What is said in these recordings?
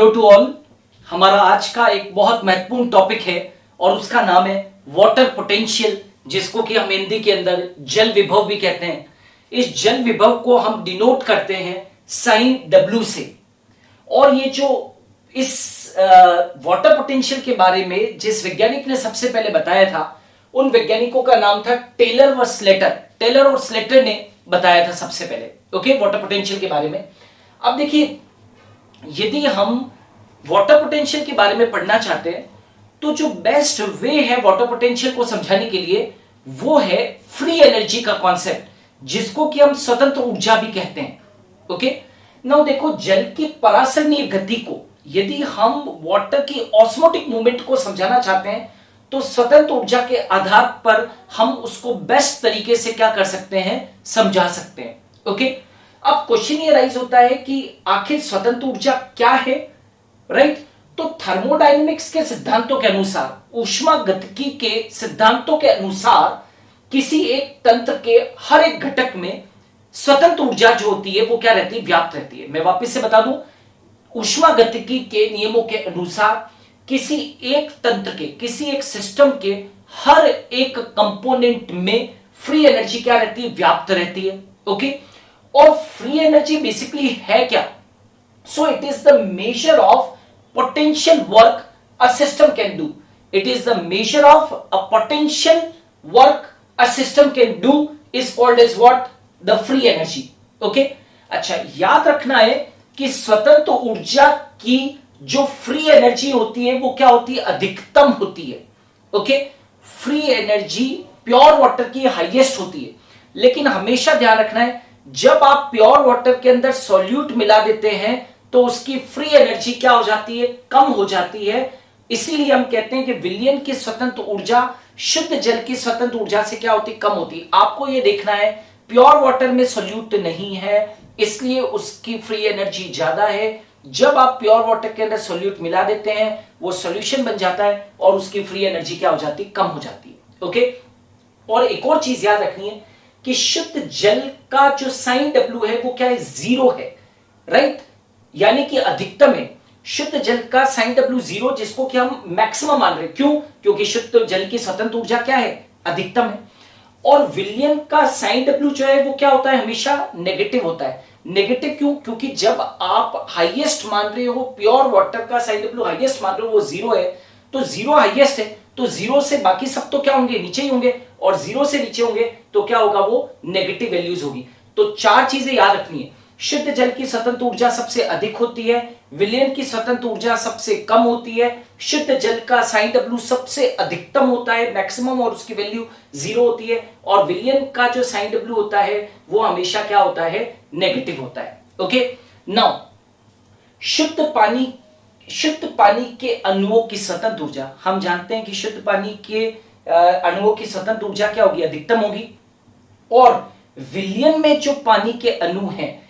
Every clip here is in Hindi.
Hello to all. हमारा आज का एक बहुत महत्वपूर्ण टॉपिक है और उसका नाम है वाटर पोटेंशियल, जिसको कि हम हिंदी के अंदर जल विभव भी कहते हैं। इस जल विभव को हम डिनोट करते हैं साइन डब्ल्यू से। और ये जो इस वाटर पोटेंशियल के बारे में जिस वैज्ञानिक ने सबसे पहले बताया था, उन वैज्ञानिकों का नाम था टेलर व स्लेटर। टेलर और स्लेटर ने बताया था सबसे पहले ओके वाटर पोटेंशियल के बारे में। अब देखिए, यदि हम वाटर पोटेंशियल के बारे में पढ़ना चाहते हैं तो जो बेस्ट वे है वाटर पोटेंशियल को समझाने के लिए वो है फ्री एनर्जी का कॉन्सेप्ट, जिसको कि हम स्वतंत्र ऊर्जा भी कहते हैं। ओके नाउ देखो, जल की परासरणीय गति को यदि हम वाटर की ऑस्मोटिक मूवमेंट को समझाना चाहते हैं तो स्वतंत्र ऊर्जा के आधार पर हम उसको बेस्ट तरीके से क्या कर सकते हैं, समझा सकते हैं। ओके अब क्वेश्चन ये राइज होता है कि आखिर स्वतंत्र ऊर्जा क्या है, राइट? तो थर्मोडायनेमिक्स के सिद्धांतों के अनुसार, ऊष्मागतिकी के सिद्धांतों के अनुसार, किसी एक तंत्र के हर एक घटक में स्वतंत्र ऊर्जा जो होती है वो क्या रहती है, व्याप्त रहती है। मैं वापस से बता दूं, ऊष्मागतिकी के नियमों के अनुसार किसी एक तंत्र के, किसी एक सिस्टम के हर एक कंपोनेंट में फ्री एनर्जी क्या रहती है, व्याप्त रहती है। ओके और फ्री एनर्जी बेसिकली है क्या? So it is the measure of potential work a system can do. It is the measure of a potential work a system can do is called as what, the free energy. Okay अच्छा, याद रखना है कि स्वतंत्र ऊर्जा की जो फ्री एनर्जी होती है वो क्या होती है, अधिकतम होती है। Okay free energy pure water की हाईएस्ट होती है, लेकिन हमेशा ध्यान रखना है जब आप प्योर वाटर के अंदर सॉल्यूट मिला देते हैं तो उसकी फ्री एनर्जी क्या हो जाती है, कम हो जाती है। इसीलिए हम कहते हैं कि विलियन की स्वतंत्र ऊर्जा शुद्ध जल की स्वतंत्र ऊर्जा से क्या होती, कम होती है। आपको यह देखना है प्योर वाटर में सॉल्यूट नहीं है, इसलिए उसकी फ्री एनर्जी ज्यादा है। जब आप प्योर वाटर के अंदर सॉल्यूट मिला देते हैं वो सॉल्यूशन बन जाता है और उसकी फ्री एनर्जी क्या हो जाती है, कम हो जाती है। ओके और एक और चीज याद रखनी है कि शुद्ध जल का जो साइन डब्ल्यू है वो क्या है, जीरो है, राइट? यानी कि अधिकतम है। शुद्ध जल का साइन डब्ल्यू जीरो, जिसको कि हम मैक्सिमम मान रहे हैं। क्यों? क्योंकि शुद्ध जल की स्वतंत्र ऊर्जा क्या है, अधिकतम है। और विलियन का साइन डब्ल्यू जो है वो क्या होता है, हमेशा नेगेटिव होता है। नेगेटिव क्यों? क्योंकि जब आप हाईएस्ट मान रहे हो, प्योर वाटर का साइन डब्ल्यू हाईएस्ट मान रहे हो, वो जीरो है, तो जीरो हाईएस्ट है, तो जीरो से बाकी सब तो क्या होंगे, नीचे ही होंगे, और जीरो से नीचे होंगे तो क्या होगा, वो नेगेटिव वैल्यूज होगी। तो चार चीजें याद रखनी है, शुद्ध जल की स्वतंत्र ऊर्जा सबसे अधिक होती है, विलियन की स्वतंत्र ऊर्जा सबसे कम होती है, शुद्ध जल का साइन डब्ल्यू सबसे अधिकतम होता है, मैक्सिमम, और उसकी वैल्यू जीरो होती है, और विलियन का जो साइन डब्ल्यू होता है वो हमेशा क्या होता है, नेगेटिव होता है। ओके नाउ शुद्ध पानी के अणुओं की स्वतंत्र ऊर्जा, हम जानते हैं कि शुद्ध पानी के अणुओं की स्वतंत्र ऊर्जा क्या होगी, अधिकतम होगी। और विलियन में जो पानी के अणु हैं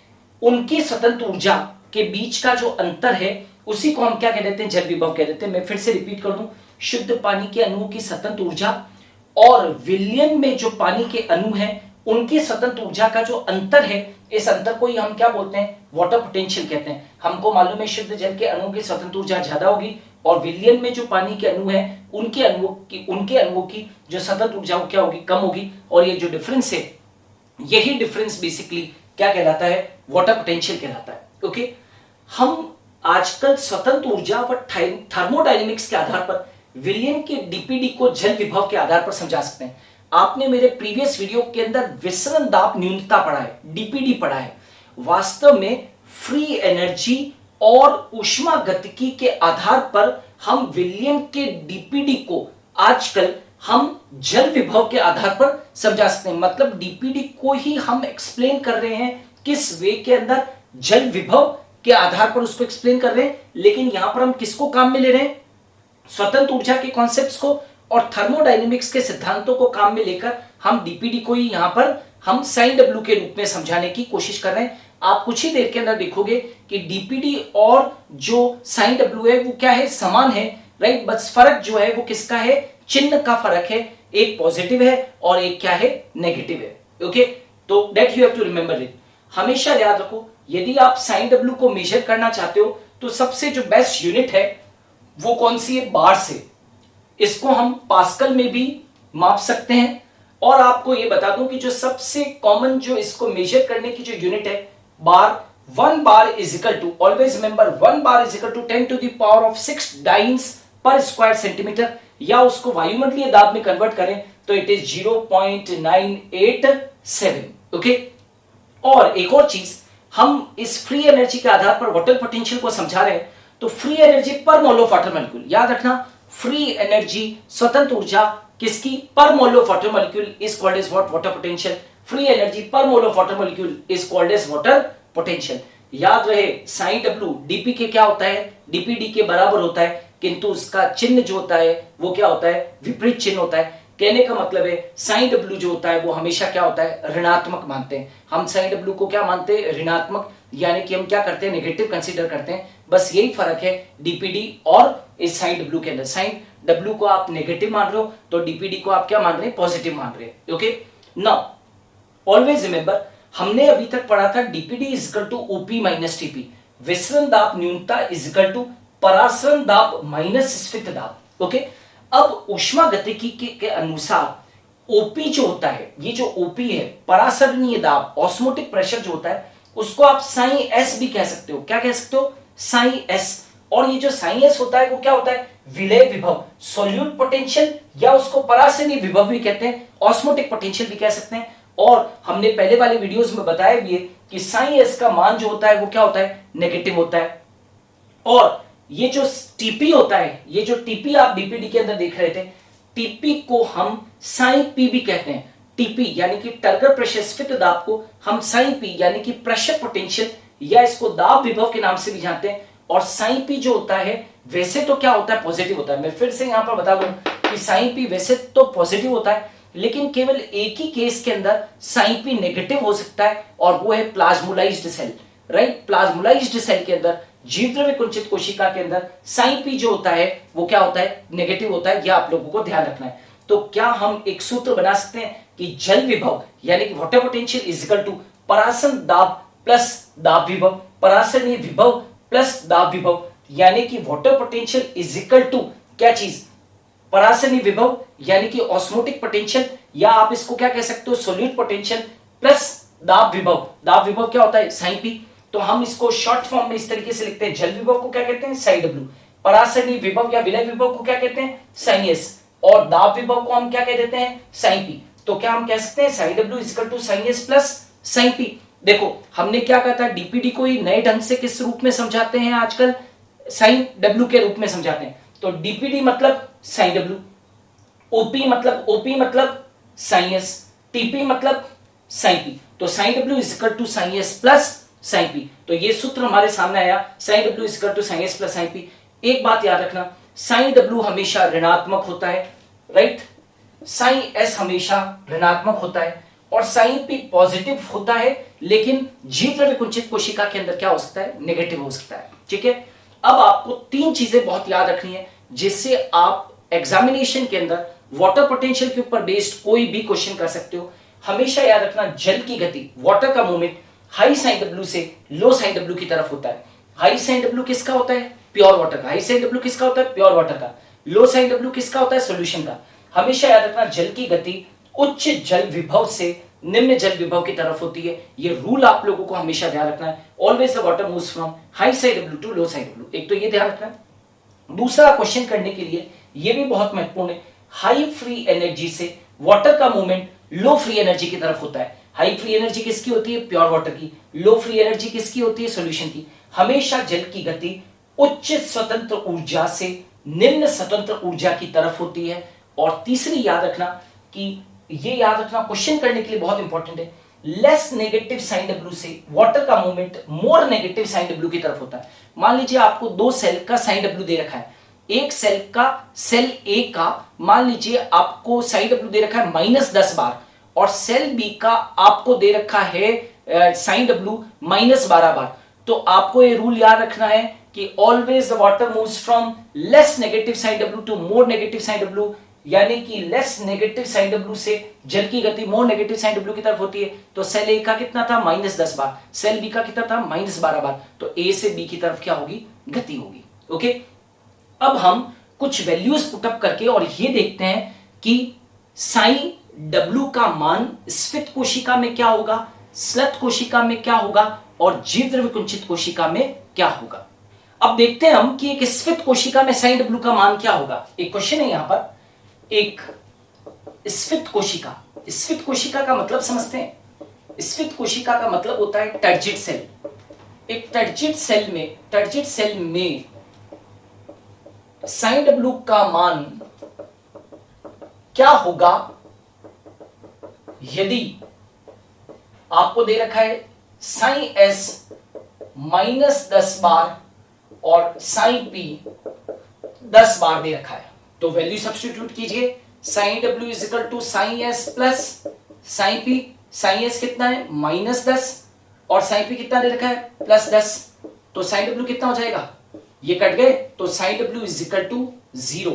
उनकी स्वतंत्र ऊर्जा के बीच का जो अंतर है उसी को हम क्या कह देते हैं, जल विभव कह देते हैं। मैं फिर से रिपीट कर दूं, शुद्ध पानी के अणुओं की स्वतंत्र ऊर्जा और विलियन में जो पानी के अणु हैं उनकी स्वतंत्र ऊर्जा का जो अंतर है, इस अंतर को ही हम क्या बोलते हैं, वाटर पोटेंशियल कहते हैं। हमको मालूम है शुद्ध जल के अणुओं की स्वतंत्र ऊर्जा ज्यादा होगी और विलियन में जो पानी के अणु हैं उनके अणुओं की जो स्वतंत्र ऊर्जा क्या होगी, कम होगी। और ये जो डिफरेंस है, यही डिफरेंस बेसिकली क्या कहलाता है, वाटर पोटेंशियल कहलाता है। ओके हम आजकल स्वतंत्र ऊर्जा व थर्मोडायनेमिक्स के आधार पर विलियन के डीपीडी को जल विभव के आधार पर समझा सकते हैं। आपने मेरे प्रीवियस वीडियो के अंदर विसरण दाब न्यूनता पढ़ा है, डीपीडी पढ़ा है। वास्तव में फ्री एनर्जी और ऊष्मागतिकी के आधार पर हम विलियन के डीपीडी को आजकल हम जल विभव के आधार पर समझा सकते हैं। मतलब डीपीडी को ही हम एक्सप्लेन कर रहे हैं, किस वे के अंदर, जल विभव के आधार पर उसको एक्सप्लेन कर रहे हैं। लेकिन यहां पर हम किसको काम में ले रहे हैं, स्वतंत्र ऊर्जा के कॉन्सेप्ट्स को और थर्मोडायनेमिक्स के सिद्धांतों को काम में लेकर हम डीपीडी को ही यहां पर हम साइन डब्ल्यू के रूप में समझाने की कोशिश कर रहे हैं। आप कुछ ही देर के अंदर देखोगे कि डीपीडी और जो साइन डब्ल्यू है वो क्या है, समान है, राइट? बस फर्क जो है वो किसका है, चिन्ह का फर्क है। एक पॉजिटिव है और एक क्या है, नेगेटिव है। ओके तो that you have to remember it. हमेशा याद रखो, यदि आप साइन डब्ल्यू को मेजर करना चाहते हो तो सबसे जो बेस्ट यूनिट है वो कौन सी है? बार से। इसको हम पास्कल में भी माप सकते हैं। और आपको ये बता दूं कि जो सबसे कॉमन जो इसको मेजर करने की जो यूनिट है bar, 1 bar is equal to, always remember 1 bar is equal to 10 to the power of 6 dynes per square centimetre, या उसको वायुमंडलीय दाब में कन्वर्ट करें तो इट इज 0.987। ओके। और एक और चीज, हम इस फ्री एनर्जी के आधार पर वाटर पोटेंशियल को समझा रहे हैं, तो फ्री एनर्जी पर मोल ऑफ वाटर मॉलिक्यूल, याद रखना फ्री एनर्जी स्वतंत्र ऊर्जा किसकी? पर mole of water molecule is called as what? Water potential. Free energy पर mole of water molecule is called as water potential. याद रहे साइन डब्ल्यू डीपी के क्या होता है? डीपीडी के बराबर होता है, किंतु उसका चिन्ह जो होता है वो क्या होता है? विपरीत चिन्ह होता है। कहने का मतलब है साइन डब्ल्यू जो होता है वो हमेशा क्या होता है? ऋणात्मक मानते हैं हम। साइन डब्ल्यू को क्या मानते हैं? ऋणात्मक, यानी कि हम क्या करते हैं? नेगेटिव कंसीडर करते हैं। बस यही फर्क है डीपीडी और इस साइन डब्ल्यू के अंदर। साइन डब्ल्यू को आप नेगेटिव मान रहे हो तो डीपीडी को आप क्या मान रहे हैं? पॉजिटिव मान रहे हैं। ओके। नाउ ऑलवेज रिमेंबर, हमने अभी तक पढ़ा था DPD is equal to OP minus TP. विसरण दाब न्यूनता इज इक्वल टू परासरण दाब माइनस स्फीत दाब। ओके। अब ऊष्मा गतिकी के अनुसार ओपी जो होता है, ये जो ओपी है परासरणीय दाब, ऑस्मोटिक प्रेशर जो होता है, उसको आप साइन एस भी कह सकते हो। क्या कह सकते हो? Psi S. और ये जो साइन एस होता है वो क्या होता है? विलय विभव, सोल्यूट पोटेंशियल, या उसको परासरणीय विभव भी कहते हैं, ऑस्मोटिक पोटेंशियल भी कह सकते हैं। और हमने पहले वाले वीडियोस में बताया भी है कि साइन एस का मान जो होता है वो क्या होता है? नेगेटिव होता है। और ये जो टीपी होता है, ये जो टीपी आप डीपीडी के अंदर देख रहे थे, टीपी को हम साइन पी भी कहते हैं। टीपी यानी कि टर्गर प्रेशर स्फीत दाब को हम साइन पी यानी कि प्रेशर पोटेंशियल, या इसको दाब विभव के नाम से भी जानते हैं। और साइन पी जो होता है वैसे तो क्या होता है? पॉजिटिव होता है। मैं फिर से यहां पर बता दूं कि साइन पी वैसे तो पॉजिटिव होता है, लेकिन केवल एक ही केस के अंदर साइन पी नेगेटिव हो सकता है, और वो है plasmolysed cell. Right. Plasmolysed cell के अंदर, जीवद्रव्य कुंचित कोशिका के अंदर साइन पी जो होता है वो क्या होता है? नेगेटिव होता है। यह आप लोगों को ध्यान रखना है। तो क्या हम एक सूत्र बना सकते हैं कि जल विभव यानी कि water potential is equal to परासरण दाब प्लस दाब विभव, परासरणीय विभव प्लस दाब विभव, यानी कि water potential is equal to क्या चीज? परासरणीय विभव यानी कि ऑस्मोटिक पोटेंशियल, या आप इसको क्या कह सकते हो? सोल्यूट पोटेंशियल प्लस दाब विभव। दाब विभव क्या होता है? Psi P. तो हम इसको शॉर्ट फॉर्म में इस तरीके से लिखते हैं, जल विभव को क्या कहते हैं? Psi W. परासरणीय विभव या विलय विभव को क्या कहते हैं? Psi S. और दाब विभव को हम क्या कह देते हैं? Psi P. तो क्या हम कह सकते हैं psi W is equal to psi S plus psi P. देखो हमने क्या कहा था, डीपीडी को ही नए ढंग से किस रूप में समझाते हैं आजकल? साइन डब्ल्यू के रूप में समझाते हैं। तो डीपीडी मतलब साइन डब्ल्यू, ओपी मतलब साइन एस, टीपी मतलब साइन पी। तो psi W is equal to psi S plus psi P. तो ये सूत्र हमारे सामने आया, psi W is equal to psi S plus psi P. एक बात याद रखना, साइन डब्ल्यू हमेशा ऋणात्मक होता है। राइट। साइन एस हमेशा ऋणात्मक होता है और साइन पी पॉजिटिव होता है, लेकिन जीवद्रव्य कुंचित कोशिका के अंदर क्या हो सकता है? नेगेटिव हो सकता है। ठीक है। अब आपको तीन चीजें बहुत याद रखनी है जिससे आप एग्जामिनेशन के अंदर वाटर पोटेंशियल के ऊपर बेस्ड कोई भी क्वेश्चन कर सकते हो। हमेशा याद रखना, जल की गति, वाटर का मूवमेंट हाई साइन डब्ल्यू से लो साइन डब्ल्यू की तरफ होता है। हाई साइन डब्ल्यू किसका होता है? प्योर वाटर का। हाई साइन डब्ल्यू किसका होता है? प्योर वाटर का। लो साइन डब्ल्यू किसका होता है? सॉल्यूशन का। हमेशा याद रखना, जल की गति उच्च जल विभव से निम्न जल विभव की तरफ होती है। ये रूल आप लोगों को हमेशा ध्यान रखना है। Always the water moves from high psi W to low psi W. एक तो ये ध्यान रखना है। दूसरा क्वेश्चन करने के लिए ये भी बहुत महत्वपूर्ण है, हाई फ्री एनर्जी से वाटर का मूवमेंट लो फ्री एनर्जी की तरफ होता है। हाई फ्री एनर्जी किसकी होती है? प्योर वाटर की। लो फ्री एनर्जी किसकी होती है? सॉल्यूशन की। हमेशा जल की गति उच्च स्वतंत्र ऊर्जा से निम्न स्वतंत्र ऊर्जा की तरफ होती है। और तीसरी याद रखना कि ये याद रखना क्वेश्चन करने के लिए बहुत इंपॉर्टेंट है, लेस नेगेटिव साइन डब्ल्यू से वाटर का movement more negative psi W की तरफ होता है। मान लीजिए आपको दो सेल का साइन डब्ल्यू दे रखा है, एक सेल का, सेल ए का मान लीजिए आपको साइन डब्ल्यू दे रखा है -10 बार, और सेल बी का आपको दे रखा है साइन डब्ल्यू -12 बार। तो आपको ये रूल याद रखना है कि always the water moves from less negative psi W to more negative psi W यानी कि लेस नेगेटिव साइन डब्ल्यू से जल की गति मोर नेगेटिव साइन डब्ल्यू की तरफ होती है। तो सेल ए का कितना था -10 बार, सेल बी का कितना था -12 बार। तो ए से बी की तरफ क्या होगी, गति होगी। ओके, अब हम कुछ वैल्यूज पुटअप करके और ये देखते हैं कि साइन डब्ल्यू का मान स्फीत कोशिका में क्या होगा, स्लत कोशिका में क्या होगा और जीवद्रव्य कुंचित कोशिका में क्या होगा। अब देखते हैं हम कि एक स्फीत कोशिका में साइन डब्ल्यू का मान क्या होगा। एक क्वेश्चन है यहां पर, एक स्फीत कोशिका, स्फीत कोशिका का मतलब समझते हैं। स्फीत कोशिका का मतलब होता है टर्जिड सेल। एक टर्जिड सेल में साइन डब्ल्यू का मान क्या होगा यदि आपको दे रखा है साइन एस -10 बार और साइन पी 10 बार दे रखा है। तो वैल्यू सब्स्टिट्यूट कीजिए, psi W is equal to psi S plus psi P. Psi S कितना है -10 और साइन पी कितना दे रखा है +10। तो साइन डब्ल्यू कितना हो जाएगा, ये कट गए तो psi W is equal to 0।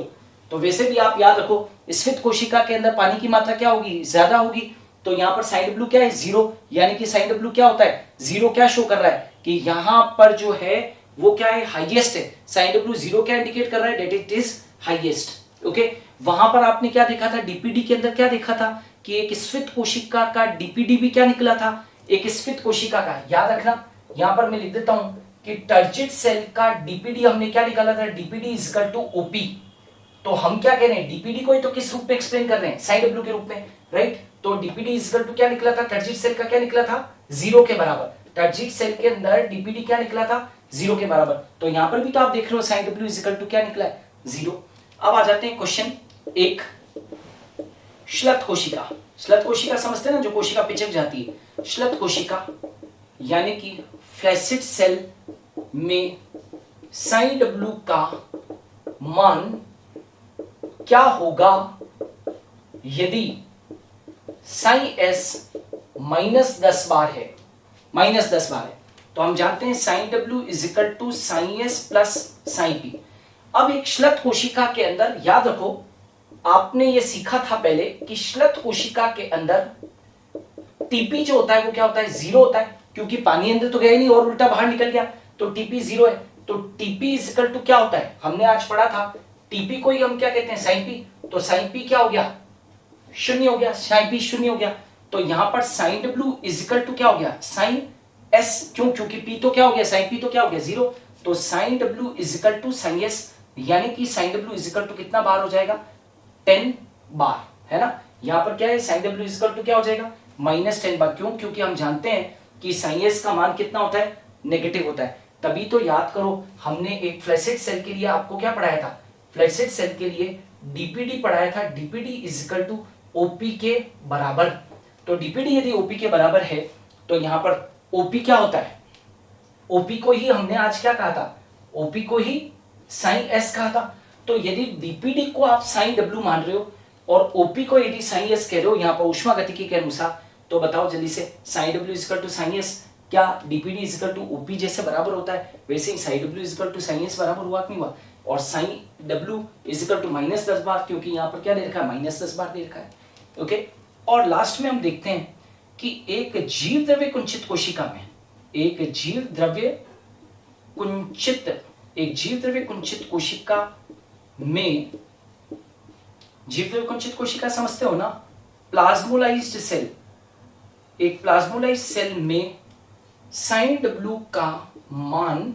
तो वैसे भी आप याद रखो स्फीत कोशिका के अंदर पानी की मात्रा क्या होगी, ज्यादा होगी। तो यहां पर साइन डब्ल्यू क्या है 0, यानी कि साइन डब्ल्यू क्या होता है 0। क्या शो कर रहा है कि यहां पर जो है वो क्या है, हाईएस्ट है। साइन डब्ल्यू 0 क्या इंडिकेट कर रहा है, that it is highest. Okay, वहां पर आपने क्या देखा था, डीपीडी के अंदर क्या देखा था कि एक स्फीत कोशिका का डीपीडी भी क्या निकला था, एक स्फीत कोशिका का। याद रखना, यहां पर मैं लिख देता हूं कि टर्जिड सेल का डीपीडी हमने क्या निकाला था, DPD is equal to OP. तो हम क्या कह रहे हैं, डीपीडी को ही तो किस रूप में एक्सप्लेन कर रहे हैं, साइन डब्ल्यू के रूप में, राइट। तो डीपीडी इज इक्वल टू क्या निकला था, टर्जिड सेल का क्या निकला था 0 के बराबर। टर्जिड सेल के अंदर डीपीडी क्या निकला था 0 के बराबर। तो यहां पर भी तो आप देख रहे हो psi W is equal to क्या निकला है 0। अब आ जाते हैं क्वेश्चन एक, श्लथ कोशिका। श्लथ कोशिका समझते हैं ना, जो कोशिका पिचक जाती है। श्लथ कोशिका यानी कि फ्लैसिड सेल में साइन डब्ल्यू का मान क्या होगा यदि साइन एस -10 बार है, -10 बार है। तो हम जानते हैं psi W is equal to psi S plus psi P. अब एक श्लथ कोशिका के अंदर याद रखो, आपने ये सीखा था पहले कि श्लथ कोशिका के अंदर टीपी जो होता है वो क्या होता है 0 होता है, क्योंकि पानी अंदर तो गया ही नहीं और उल्टा बाहर निकल गया, तो टीपी 0 है। तो टीपी इज इक्वल टू क्या होता है, हमने आज पढ़ा था टीपी को ही हम क्या कहते हैं साइन पी। तो साइन पी क्या हो गया 0 हो गया, साइन पी 0 हो गया। तो यहां पर psi W is equal to क्या हो गया साइन एस, क्यों, क्योंकि पी तो क्या हो गया, साइन पी तो क्या हो गया 0। तो psi W is equal to psi S, यानी कि psi W is equal to कितना बार हो जाएगा 10 बार, है ना। यहां पर क्या है psi W is equal to क्या हो जाएगा -10 बार। क्यों, क्योंकि हम जानते हैं कि साइन एस का मान कितना होता है, नेगेटिव होता है। तभी तो याद करो हमने एक फ्लैसिड सेल के लिए आपको क्या पढ़ाया था, फ्लैसिड सेल के लिए डीपीडी पढ़ाया था। DPD is equal to OP के बराबर। तो डीपीडी यदि ओपी के बराबर है तो यहां पर ओपी क्या होता है, ओपी को ही हमने आज क्या कहा था, ओपी को ही साइन एस कहा था। तो यदि डीपीडी को आप साइन डब्ल्यू मान रहे हो और ओपी को यदि साइन एस कह रहे हो यहां पर ऊष्मागतिकी के अनुसार, तो बताओ जल्दी से psi W is equal to psi S, क्या DPD is equal to OP जैसे बराबर होता है वैसे ही psi W is equal to psi S बराबर हुआ कि नहीं हुआ। और psi W is equal to -10 bar, क्योंकि यहां पर क्या दे रखा है -10 बार दे रखा है। ओके, और लास्ट में हम देखते हैं कि एक जीव द्रव्य कुंचित कोशिका में, एक जीव द्रव्य कुंचित कोशिका में, जीव द्रव्य कुंचित कोशिका समझते हो ना, प्लाज्मोलाइज्ड सेल, एक प्लाज्मोलाइज्ड सेल में साइन डब्ल्यू का मान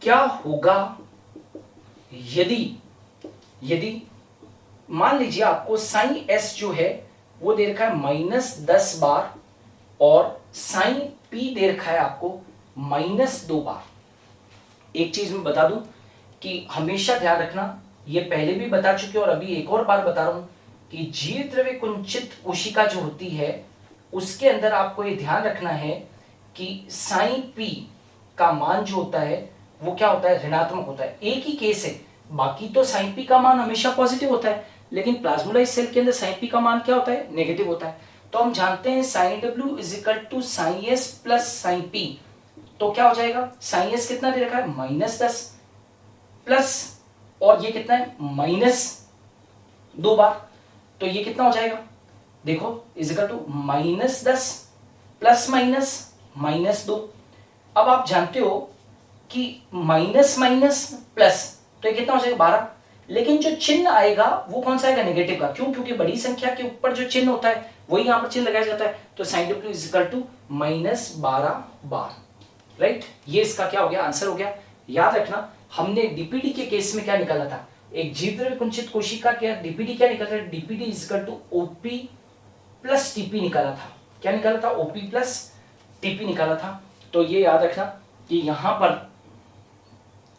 क्या होगा यदि मान लीजिए आपको साइन एस जो है वो दे रखा है -10 बार और साइन पी दे रखा है आपको -2 बार। एक चीज मैं बता दूं कि हमेशा ध्यान रखना, ये पहले भी बता चुके और अभी एक और बार बता रहा हूं कि जीव द्रव्य कुंचित कोशिका जो होती है उसके अंदर आपको ये ध्यान रखना है कि साइन पी का मान जो होता है वो क्या होता है, ऋणात्मक होता है। एक ही केस है, बाकी तो साइन पी का मान हमेशा पॉजिटिव होता है, लेकिन प्लाज्मोलाइज्ड सेल के अंदर साइन पी का मान क्या होता है, नेगेटिव होता है। तो हम जानते हैं psi W is equal to psi S plus psi P. तो क्या हो जाएगा, साइन एस कितना दे रखा है -10 प्लस, और ये कितना है 2 बार, तो ये कितना हो जाएगा, देखो इजिकल टू -10 प्लस माइनस 2। अब आप जानते हो कि माइनस माइनस प्लस, तो ये कितना हो जाएगा 12, लेकिन जो चिन्ह आएगा वो कौन सा आएगा, नेगेटिव का। क्यों, क्योंकि बड़ी संख्या के ऊपर जो चिन्ह होता है वही यहां पर चिन्ह लगाया जाता है। तो sin w is equal to -12 bar, right. ये इसका क्या हो गया, आंसर हो गया। याद रखना हमने डीपीडी के केस में क्या निकाला था, एक जीवद्रव्य कुंचित कोशिका क्या डीपीडी क्या निकाला था, DPD is equal to OP plus TP निकाला था। क्या निकाला था, ओपी प्लस टीपी निकाला था। तो ये याद रखना कि यहां पर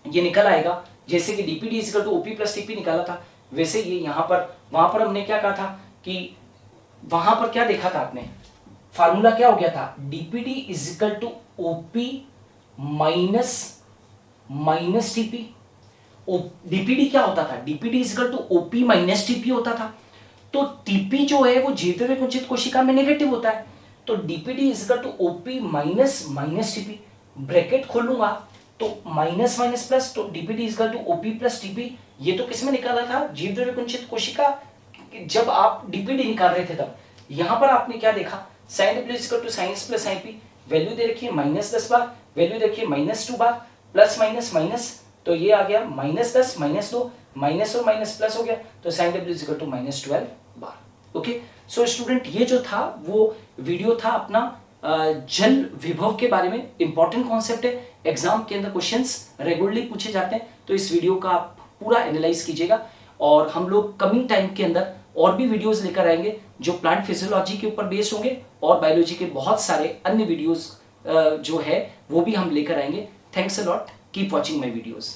ये निकल आएगा, जैसे कि DPD is equal to OP plus TP निकाला था, वैसे ये यहां पर, वहां पर हमने क्या कहा था कि वहां पर क्या देखा था आपने, फार्मूला क्या हो गया था, DPD is equal to OP minus TP. डीपीडी क्या होता था, DPD is equal to OP minus TP होता था। तो टीपी जो है वो जीवद्रव्य कुंचित कोशिका में नेगेटिव होता है, तो DPD is equal to OP minus TP, bracket खोलूंगा तो माइनस माइनस प्लस, तो DPD is equal to OP plus TP. ये तो किसमें निकाला था, जीवद्रव्य कुंचित कोशिका, जब आप डीपीडी निकाल रहे थे तब। यहां पर आपने क्या देखा, sin w is equal to sin s plus sin p, value दे रखी है -10 बार, वैल्यू देखिए -2 बार, प्लस माइनस माइनस, तो ये आ गया -10 -2, माइनस और माइनस प्लस हो गया, तो sin w इजिकल टू -12 बार। ओके, सो स्टूडेंट ये जो था वो वीडियो था अपना जल विभव के बारे में। इंपॉर्टेंट कॉन्सेप्ट है, एग्जाम के अंदर क्वेश्चंस रेगुलरली पूछे जाते हैं, तो इस वीडियो का आप पूरा एनालाइज कीजिएगा। और हम लोग कमिंग टाइम के अंदर और भी वीडियोस लेकर आएंगे जो प्लांट फिजियोलॉजी के ऊपर बेस्ड होंगे, और बायोलॉजी के बहुत सारे अन्य वीडियोस जो है वो भी हम लेकर आएंगे। Thanks a lot, keep watching my videos.